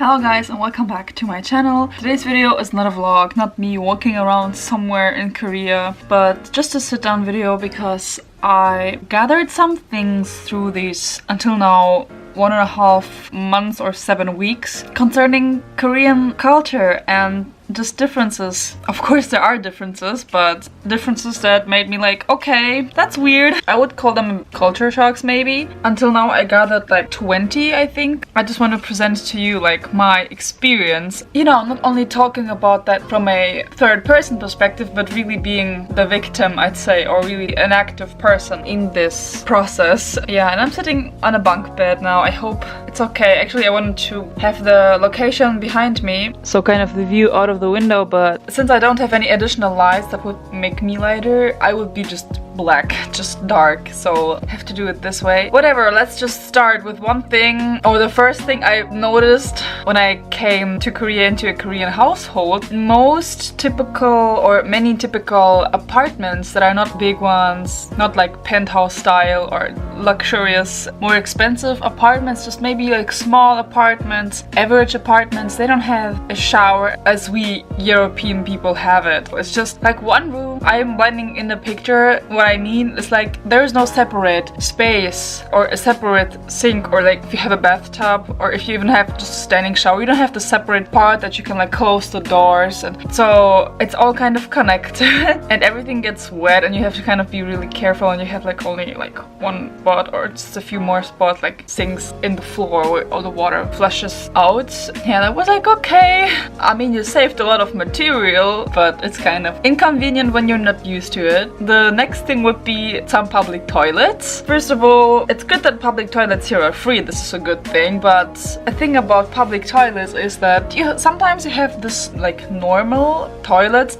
Hello guys and welcome back to my channel. Today's video is not a vlog, not me walking around somewhere in Korea, but just a sit down video because I gathered some things through these until now 1.5 months or 7 weeks concerning Korean culture and just differences. Of course there are differences, but differences that made me like, okay, that's weird. I would call them culture shocks maybe. Until now I gathered like 20, I think. I just want to present to you like my experience. You know, not only talking about that from a third person perspective, but really being the victim, I'd say, or really an active person in this process. Yeah, and I'm sitting on a bunk bed now. I hope it's okay. Actually, I wanted to have the location behind me, so kind of the view out of the window, but since I don't have any additional lights that would make me lighter, I would be just black, just dark, so I have to do it this way. Whatever, let's just start with one thing, or the first thing I noticed when I came to Korea into a Korean household. Most typical, or many typical apartments that are not big ones, not like penthouse style or luxurious, more expensive apartments, just maybe like small apartments, average apartments, they don't have a shower as we European people have it. It's just like one room. I'm blending in the picture. What I mean is like there's no separate space or a separate sink, or like if you have a bathtub or if you even have just a standing shower, you don't have the separate part that you can like close the doors, and so it's all kind of connected and everything gets wet and you have to kind of be really careful, and you have like only like one spot or just a few more spots like sinks in the floor where all the water flushes out. Yeah, that was like okay. I mean, you saved a lot of material, but it's kind of inconvenient when you're not used to it. The next thing would be some public toilets. First of all, it's good that public toilets here are free. This is a good thing, but a thing about public toilets is that sometimes you have this like normal toilet,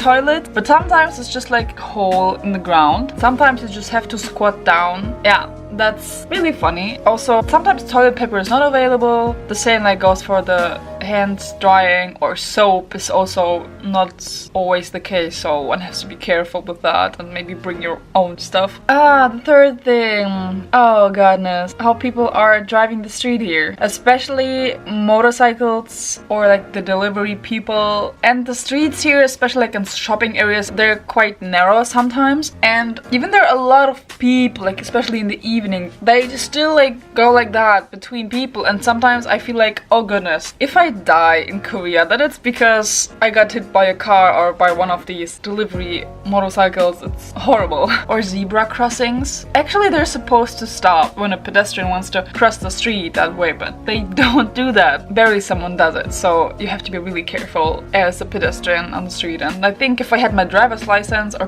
but sometimes it's just like a hole in the ground. Sometimes you just have to squat down. Yeah, that's really funny. Also, sometimes toilet paper is not available. The same like goes for the hands drying, or soap is also not always the case, so one has to be careful with that and maybe bring your own stuff. The third thing, oh goodness, how people are driving the street here, especially motorcycles or like the delivery people. And the streets here, especially like in shopping areas, they're quite narrow sometimes, and even there are a lot of people, like especially in the evening, they just still like go like that between people, and sometimes I feel like, oh goodness, if I die in Korea, then it's because I got hit by a car or by one of these delivery motorcycles. It's horrible. Or zebra crossings. Actually, they're supposed to stop when a pedestrian wants to cross the street that way, but they don't do that. Barely someone does it, so you have to be really careful as a pedestrian on the street. And I think if I had my driver's license, or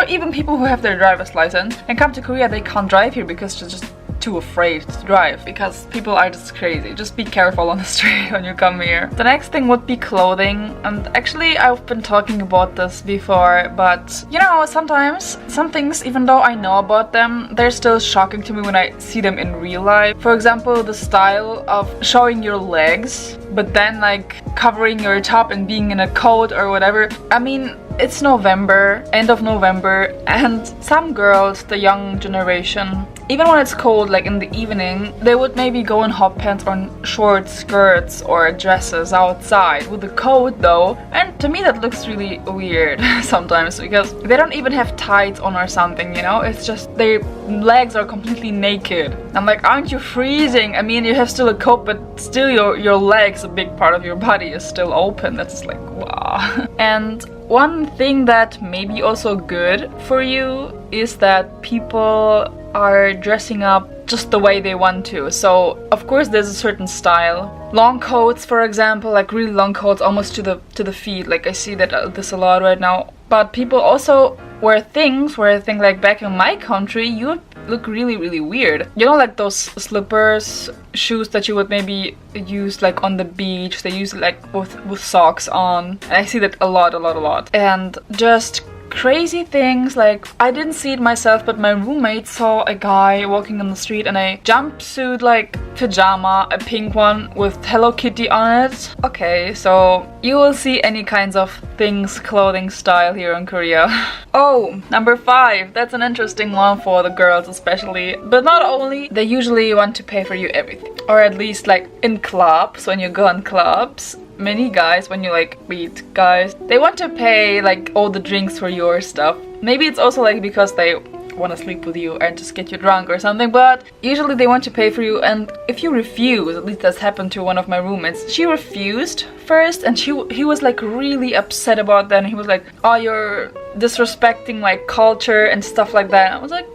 even people who have their driver's license and come to Korea, they can't drive here because they're just too afraid to drive, because people are just crazy. Just be careful on the street when you come here. The next thing would be clothing, and actually I've been talking about this before, but you know, sometimes some things, even though I know about them, they're still shocking to me when I see them in real life. For example, the style of showing your legs but then like covering your top and being in a coat or whatever. I mean, it's November, end of November, and some girls, the young generation, even when it's cold, like in the evening, they would maybe go in hot pants or short skirts or dresses outside with a coat though. And to me that looks really weird sometimes, because they don't even have tights on or something, you know? It's just their legs are completely naked. I'm like, aren't you freezing? I mean, you have still a coat, but still your legs, a big part of your body, is still open. That's like, wow. And one thing that may be also good for you is that people are dressing up just the way they want to. So of course there's a certain style. Long coats, for example, like really long coats almost to the feet. Like I see that this a lot right now. But people also wear things where I think like back in my country you would look really, really weird. You know, like those slippers, shoes that you would maybe use like on the beach. They use it like with socks on. And I see that a lot. And just crazy things, like I didn't see it myself, but my roommate saw a guy walking on the street in a jumpsuit, like pajama, a pink one with Hello Kitty on it. Okay, so you will see any kinds of things, clothing style here in Korea. Oh, number 5. That's an interesting one for the girls especially. But not only, they usually want to pay for you everything. Or at least like in clubs, when you go on clubs. Many guys, when you like meet guys, they want to pay like all the drinks for your stuff. Maybe it's also like because they want to sleep with you and just get you drunk or something, but usually they want to pay for you, and if you refuse, at least that's happened to one of my roommates, she refused first and he was like really upset about that, and he was like, oh, you're disrespecting my culture and stuff like that. I was like,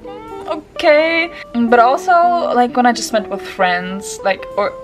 okay. But also like when I just met with friends, like, or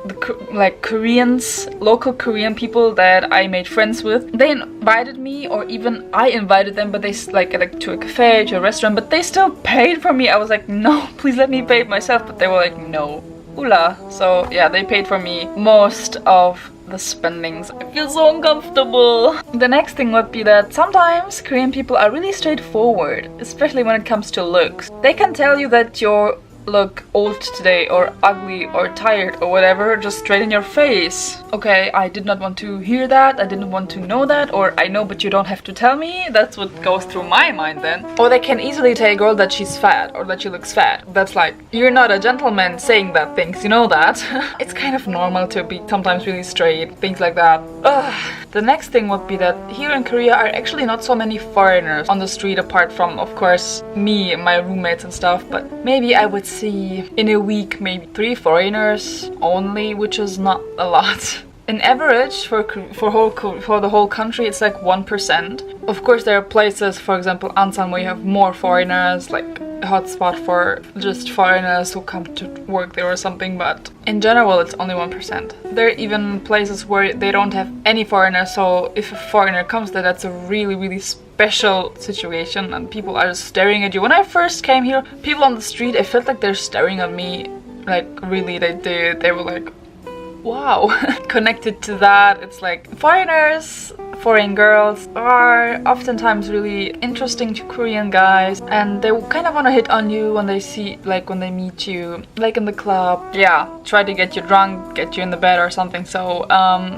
like Koreans, local Korean people that I made friends with, they invited me, or even I invited them, but they like to a cafe, to a restaurant, but they still paid for me. I was like, no, please let me pay myself, but they were like, no. Ula. So yeah, they paid for me most of the spendings. I feel so uncomfortable. The next thing would be that sometimes Korean people are really straightforward, especially when it comes to looks. They can tell you that you're look old today, or ugly, or tired, or whatever, just straight in your face. Okay, I did not want to hear that, I didn't want to know that, or I know but you don't have to tell me. That's what goes through my mind then. Or they can easily tell a girl that she's fat, or that she looks fat. That's like, you're not a gentleman saying that things, you know that? It's kind of normal to be sometimes really straight, things like that. Ugh. The next thing would be that here in Korea are actually not so many foreigners on the street, apart from, of course, me and my roommates and stuff, but maybe I would see in a week maybe 3 foreigners only, which is not a lot. In average for the whole country, it's like 1%. Of course, there are places, for example, Ansan, where you have more foreigners, like a hotspot for just foreigners who come to work there or something, but in general, it's only 1%. There are even places where they don't have any foreigners, so if a foreigner comes there, that's a really, really special situation, and people are just staring at you. When I first came here, people on the street, I felt like they're staring at me, like really, they did. They were like, wow. Connected to that, it's like foreigners, foreign girls are oftentimes really interesting to Korean guys, and they kind of want to hit on you when they see, like when they meet you, like in the club. Yeah, try to get you drunk, get you in the bed or something. So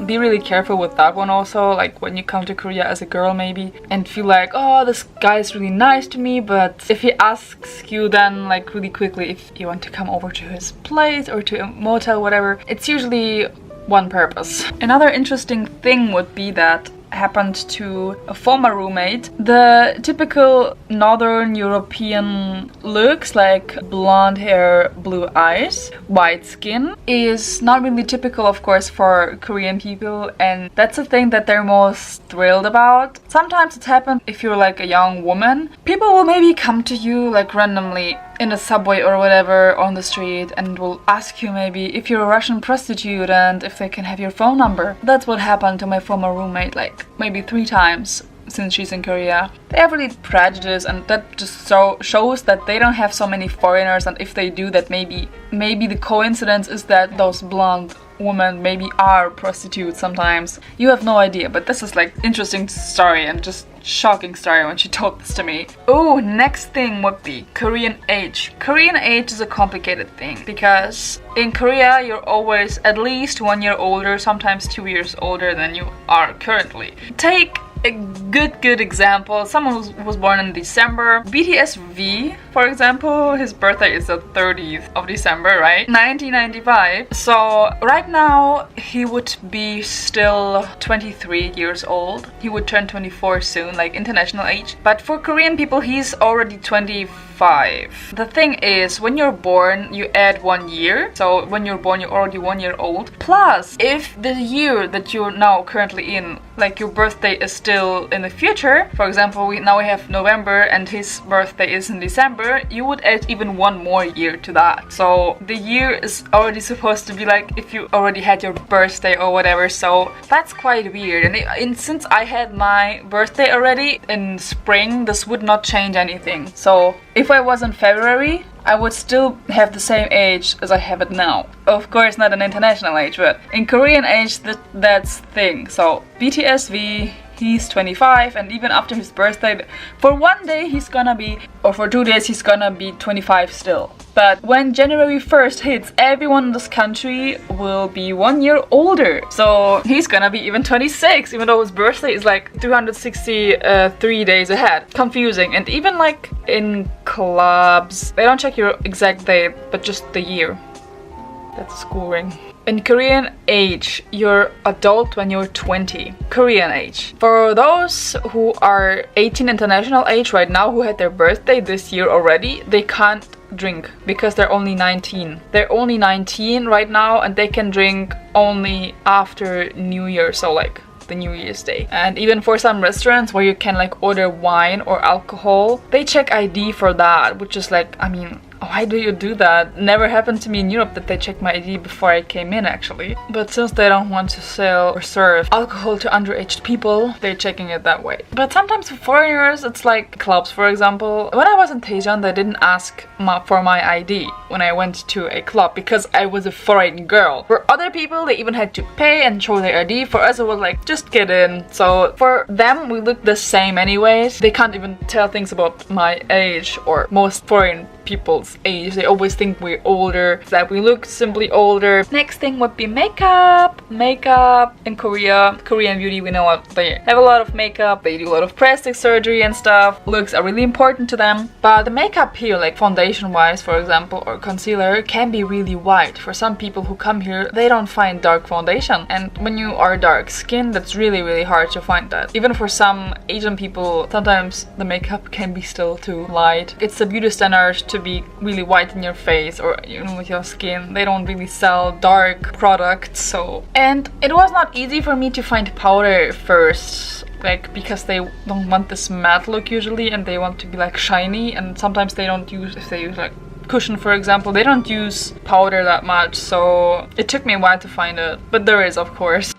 be really careful with that one also, like when you come to Korea as a girl maybe and feel like, oh, this guy is really nice to me, but if he asks you then like really quickly if you want to come over to his place or to a motel, whatever, it's usually one purpose. Another interesting thing would be that happened to a former roommate. The typical Northern European looks, like blonde hair, blue eyes, white skin, is not really typical, of course, for Korean people, and that's a thing that they're most thrilled about. Sometimes it happens if you're like a young woman. People will maybe come to you like randomly in a subway or whatever on the street and will ask you maybe if you're a Russian prostitute and if they can have your phone number. That's what happened to my former roommate like maybe 3 times since she's in Korea. They have really prejudice, and that just shows that they don't have so many foreigners, and if they do, that maybe the coincidence is that those blonde women maybe are prostitutes sometimes. You have no idea, but this is like interesting story and just shocking story when she told this to me. Oh, next thing would be Korean age. Korean age is a complicated thing because in Korea you're always at least 1 year older, sometimes 2 years older than you are currently. Take a good example. Someone who was born in December. BTS V, for example, his birthday is the 30th of December, right? 1995. So right now he would be still 23 years old. He would turn 24 soon, like international age. But for Korean people, he's already 25. The thing is, when you're born, you add 1 year. So when you're born, you're already 1 year old. Plus, if the year that you're now currently in, like your birthday is still in the future, for example, now we have November and his birthday is in December, you would add even 1 more year to that. So the year is already supposed to be like if you already had your birthday or whatever. So that's quite weird. And since I had my birthday already in spring, this would not change anything. So if I was in February, I would still have the same age as I have it now. Of course, not an international age, but in Korean age, that's the thing. So BTS V, he's 25, and even after his birthday, for one day he's gonna be, or for 2 days he's gonna be 25 still. But when January 1st hits, everyone in this country will be 1 year older. So he's gonna be even 26, even though his birthday is like 363 days ahead. Confusing. And even like in clubs, they don't check your exact date, but just the year. That's a school ring. In Korean age, you're adult when you're 20. Korean age. For those who are 18 international age right now, who had their birthday this year already, they can't drink because they're only 19. They're only 19 right now, and they can drink only after New Year, so like the New Year's Day. And even for some restaurants where you can like order wine or alcohol, they check ID for that, which is like, I mean, why do you do that? Never happened to me in Europe that they checked my ID before I came in, actually. But since they don't want to sell or serve alcohol to underage people, they're checking it that way. But sometimes for foreigners, it's like clubs, for example. When I was in Daejeon, they didn't ask for my ID when I went to a club because I was a foreign girl. For other people, they even had to pay and show their ID. For us, it was like, just get in. So for them, we look the same anyways. They can't even tell things about my age or most foreign people's age. They always think we're older, that we look simply older. Next thing would be makeup. Makeup in Korea, Korean beauty, we know what they have a lot of makeup, they do a lot of plastic surgery and stuff. Looks are really important to them. But the makeup here, like foundation wise for example, or concealer, can be really white. For some people who come here, they don't find dark foundation. And when you are dark skinned, that's really hard to find that. Even for some Asian people, sometimes the makeup can be still too light. It's a beauty standard to be really white in your face or even with your skin. They don't really sell dark products, so. And it was not easy for me to find powder first, like because they don't want this matte look usually, and they want to be like shiny, and sometimes they don't use, if they use like cushion for example, they don't use powder that much, so it took me a while to find it, but there is, of course.